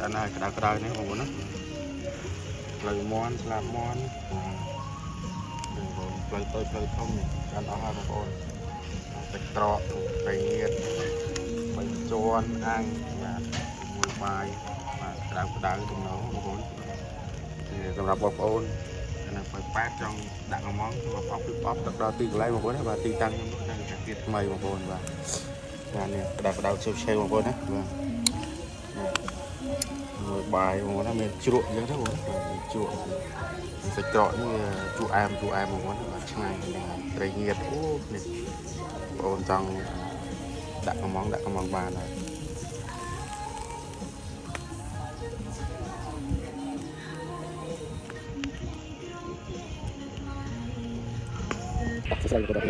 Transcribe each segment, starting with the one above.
anh này cái đào này không có nó lời món làm món lời tôi không anh ở hai con tịch trọ tịch nhiệt mình cho ăn và mùi bài và đào trong nó một con thì gặp bọc ôn là phải phát trong đặng món và bóp tất đo tiền lấy một con và tiền tăng đây là việc mày một con và nè đào sale một con đấy rồi bài một nó mình chuộng giống thế rồi chuộng phải chọn như chuộng am một món là ngày này nhiệt này ôn trong đặt món bàn này sẽ có được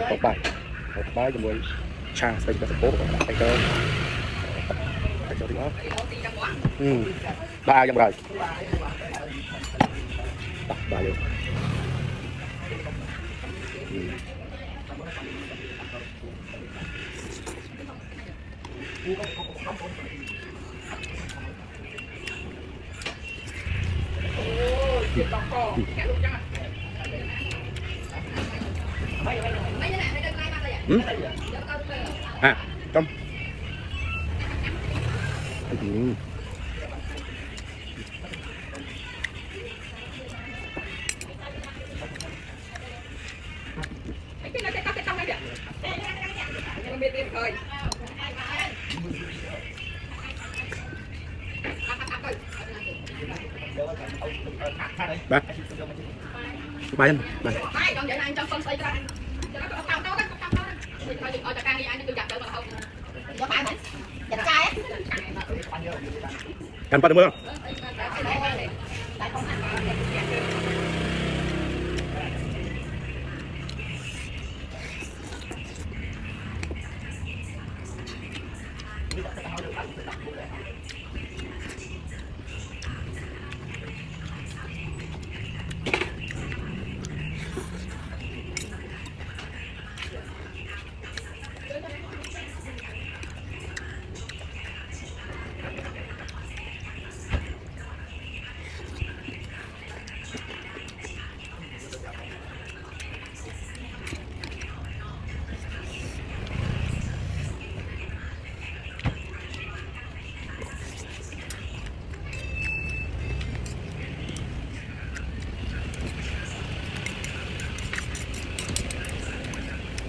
một bài cho mình cha sẽ có support của bạn tay cho đi đó ba dòng rồi đặt bài luôn à trong ba ba anh ba Thành phần được không?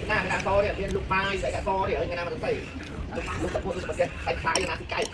Cả to thì lục mai đấy cả to thì ở nhà nào mà phải lục tập quân tập kia phải khai cho nó thì cay